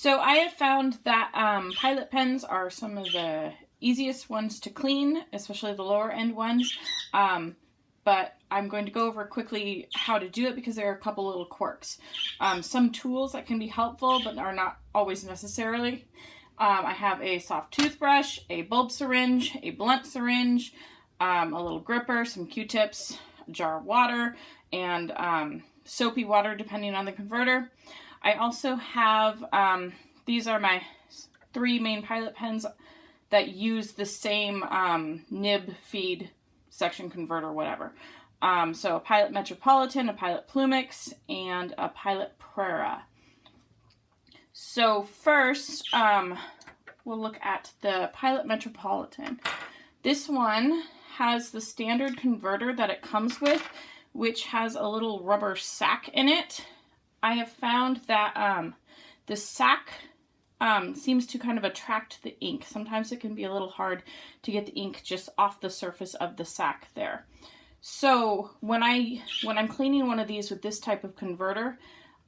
So I have found that Pilot pens are some of the easiest ones to clean, especially the lower end ones. But I'm going to go over quickly how to do it because there are a couple little quirks. Some tools that can be helpful but are not always necessarily. I have a soft toothbrush, a bulb syringe, a blunt syringe, a little gripper, some Q-tips, a jar of water, and soapy water depending on the converter. I also have, these are my 3 main Pilot pens that use the same nib feed section converter, whatever. So a Pilot Metropolitan, a Pilot Plumix, and a Pilot Prera. So first, we'll look at the Pilot Metropolitan. This one has the standard converter that it comes with, which has a little rubber sack in it. I have found that the sack seems to kind of attract the ink. Sometimes it can be a little hard to get the ink just off the surface of the sack there. So when I'm cleaning one of these with this type of converter,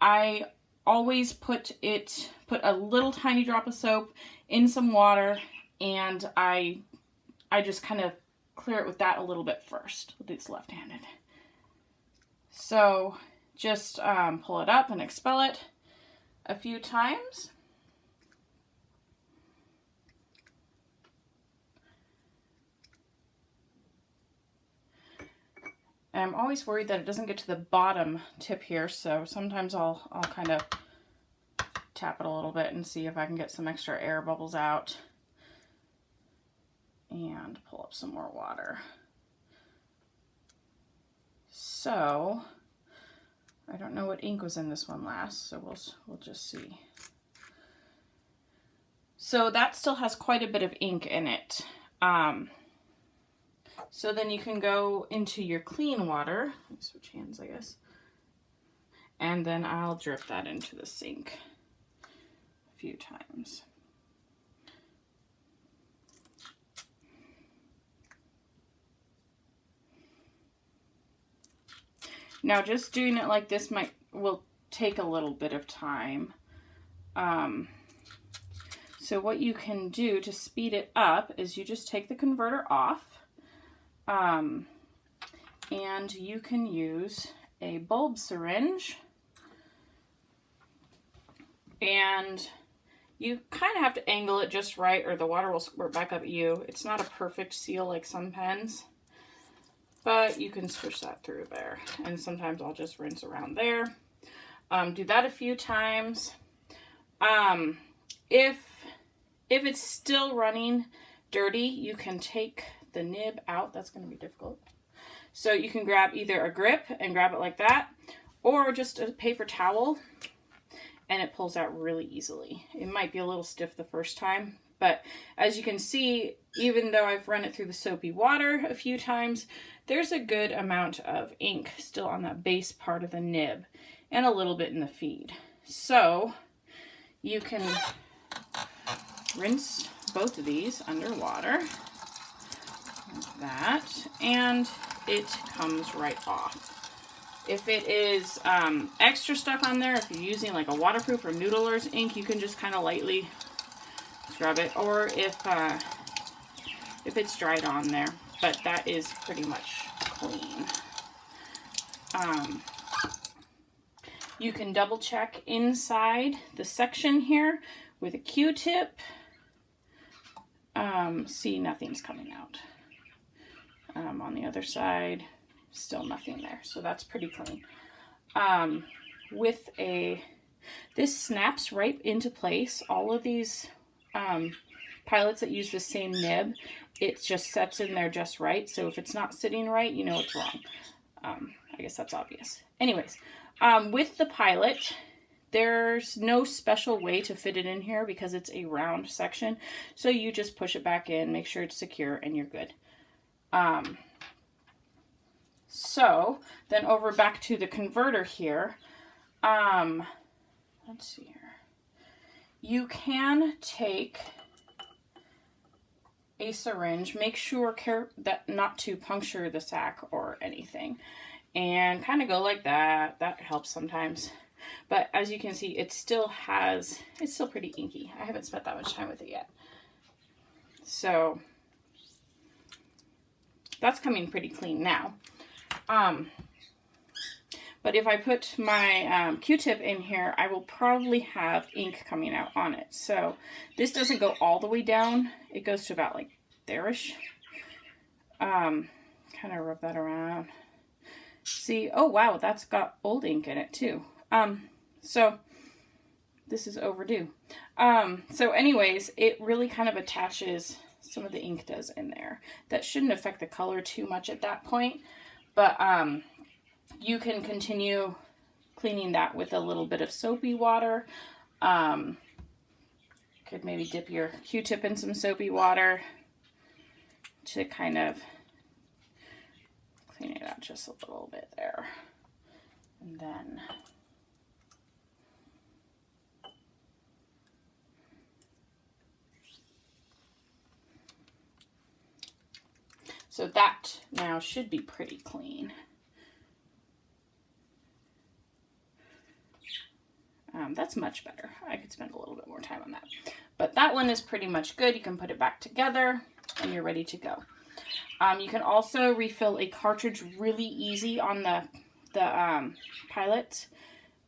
I always put a little tiny drop of soap in some water, and I just kind of clear it with that a little bit first. It's left-handed. So just pull it up and expel it a few times. And I'm always worried that it doesn't get to the bottom tip here, so sometimes I'll kind of tap it a little bit and see if I can get some extra air bubbles out. And pull up some more water. So I don't know what ink was in this one last, so we'll just see. So that still has quite a bit of ink in it. So then you can go into your clean water. Let me switch hands, I guess. And then I'll drip that into the sink a few times. Now, just doing it like this will take a little bit of time. So what you can do to speed it up is you just take the converter off, and you can use a bulb syringe, and you kind of have to angle it just right or the water will squirt back up at you. It's not a perfect seal like some pens, but you can swish that through there. And sometimes I'll just rinse around there. Do that a few times. If it's still running dirty, you can take the nib out. That's going to be difficult. So you can grab either a grip and grab it like that, or just a paper towel, and it pulls out really easily. It might be a little stiff the first time, but as you can see, even though I've run it through the soapy water a few times, there's a good amount of ink still on that base part of the nib and a little bit in the feed. So you can rinse both of these under water like that, and it comes right off. If it is extra stuff on there, if you're using like a waterproof or Noodler's ink, you can just kind of lightly scrub it, or if it's dried on there, but that is pretty much clean. You can double check inside the section here with a Q-tip. See, nothing's coming out. On the other side, still nothing there, so that's pretty clean. This snaps right into place. All of these pilots that use the same nib, it just sets in there just right. So if it's not sitting right, you know it's wrong. I guess that's obvious. Anyways, with the Pilot, there's no special way to fit it in here because it's a round section. So you just push it back in, make sure it's secure, and you're good. So then over back to the converter here. Let's see here. You can take a syringe, make sure that not to puncture the sack or anything, and kind of go like that. That helps sometimes. But as you can see, it's still pretty inky. I haven't spent that much time with it yet. So that's coming pretty clean now. But if I put my Q-tip in here, I will probably have ink coming out on it. So this doesn't go all the way down. It goes to about like there-ish. Kind of rub that around. See, oh wow, that's got old ink in it too. So this is overdue. So anyways, it really kind of attaches, some of the ink does in there. That shouldn't affect the color too much at that point, but you can continue cleaning that with a little bit of soapy water. Could maybe dip your Q-tip in some soapy water to kind of clean it out just a little bit there. And then so that now should be pretty clean. That's much better. I could spend a little bit more time on that. But that one is pretty much good. You can put it back together and you're ready to go. You can also refill a cartridge really easy on the Pilot.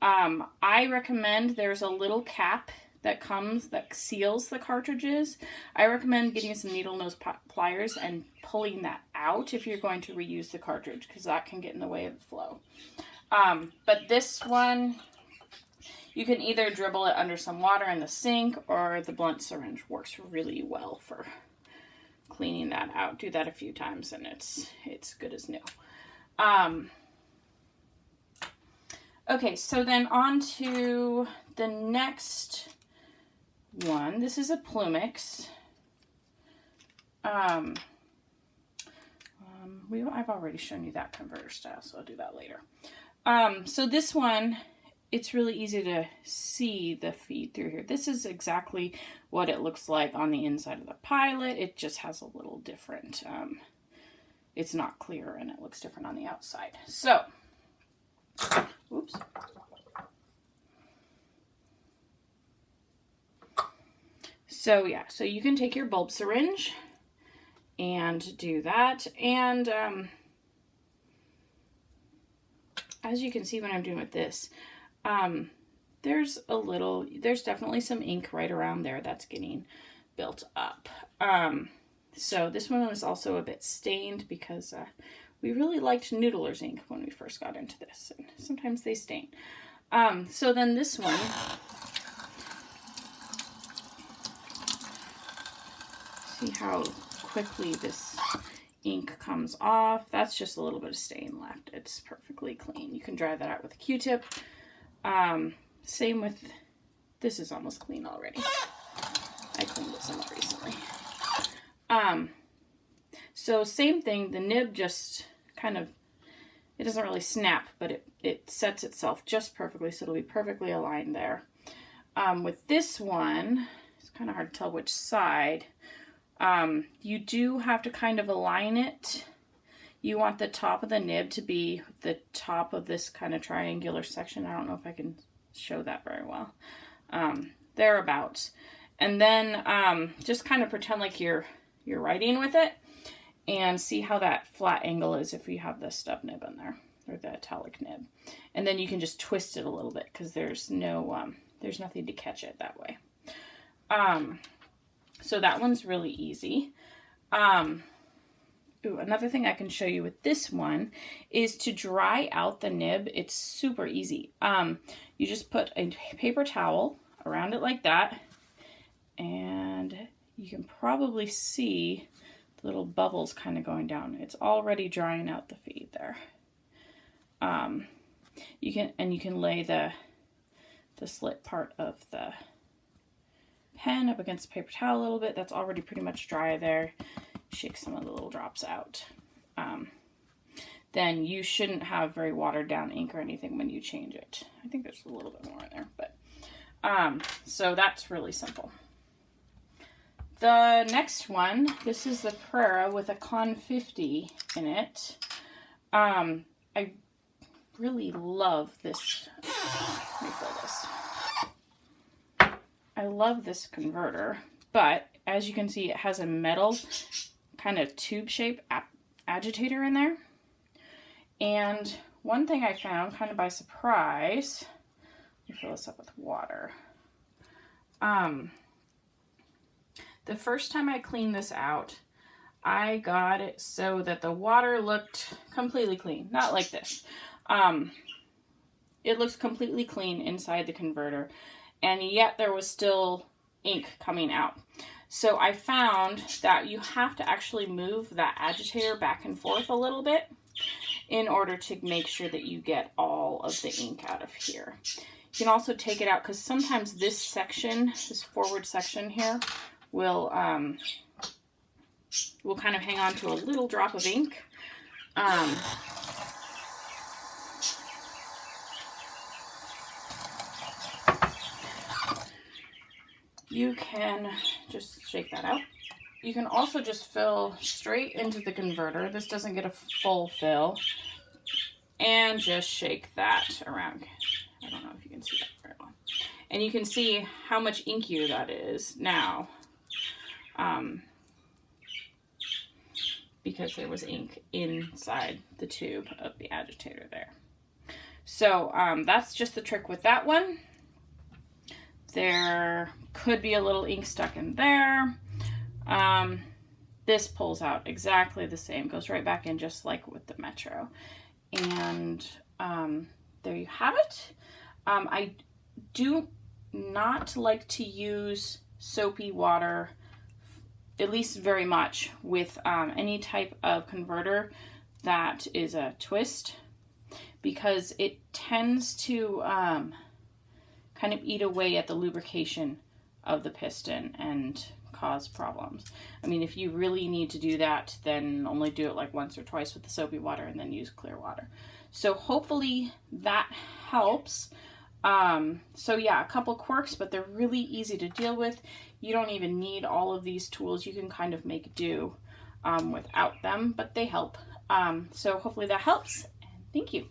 I recommend, there's a little cap that comes that seals the cartridges. I recommend getting some needle nose pliers and pulling that out if you're going to reuse the cartridge, because that can get in the way of the flow. But this one, you can either dribble it under some water in the sink, or the blunt syringe works really well for cleaning that out. Do that a few times and it's good as new. Okay, so then on to the next one. This is a Plumix. I've already shown you that converter style, so I'll do that later. So this one, it's really easy to see the feed through here. This is exactly what it looks like on the inside of the Pilot. It just has a little different, it's not clear and it looks different on the outside. So, oops. So yeah, so you can take your bulb syringe and do that. And as you can see when I'm doing with this, there's definitely some ink right around there that's getting built up. So this one was also a bit stained because we really liked Noodler's ink when we first got into this, and sometimes they stain. So then this one, see how quickly this ink comes off. That's just a little bit of stain left. It's perfectly clean. You can dry that out with a Q-tip. Same with, this is almost clean already. I cleaned it somewhat recently. So same thing, the nib just kind of, it doesn't really snap, but it sets itself just perfectly, so it'll be perfectly aligned there. With this one, it's kind of hard to tell which side. You do have to kind of align it. You want the top of the nib to be the top of this kind of triangular section. I don't know if I can show that very well. Thereabouts. And then just kind of pretend like you're writing with it, and see how that flat angle is if you have the stub nib in there, or the italic nib. And then you can just twist it a little bit because there's no there's nothing to catch it that way. So that one's really easy. Another thing I can show you with this one is to dry out the nib. It's super easy. You just put a paper towel around it like that, and you can probably see the little bubbles kind of going down. It's already drying out the feed there. You can lay the slit part of the pen up against the paper towel a little bit. That's already pretty much dry there. Shake some of the little drops out. Then you shouldn't have very watered down ink or anything when you change it. I think there's a little bit more in there, but so that's really simple. The next one, this is the Prera with a Con 50 in it. I really love this Let me fill this. I love this converter, but as you can see, it has a metal kind of tube shape agitator in there. And one thing I found kind of by surprise, let me fill this up with water. The first time I cleaned this out, I got it so that the water looked completely clean. Not like this. It looks completely clean inside the converter, and yet there was still ink coming out. So I found that you have to actually move that agitator back and forth a little bit in order to make sure that you get all of the ink out of here. You can also take it out because sometimes this section, this forward section here, will kind of hang on to a little drop of ink. You can just shake that out. You can also just fill straight into the converter. This doesn't get a full fill. And just shake that around. I don't know if you can see that very well. And you can see how much inkier that is now. Because there was ink inside the tube of the agitator there. So that's just the trick with that one. There could be a little ink stuck in there. This pulls out exactly the same, goes right back in just like with the Metro. And there you have it. I do not like to use soapy water, at least very much, with any type of converter that is a twist, because it tends to kind of eat away at the lubrication of the piston and cause problems. I mean, if you really need to do that, then only do it like once or twice with the soapy water and then use clear water. So hopefully that helps. So yeah, a couple quirks, but they're really easy to deal with. You don't even need all of these tools. You can kind of make do without them, but they help. So hopefully that helps, and thank you.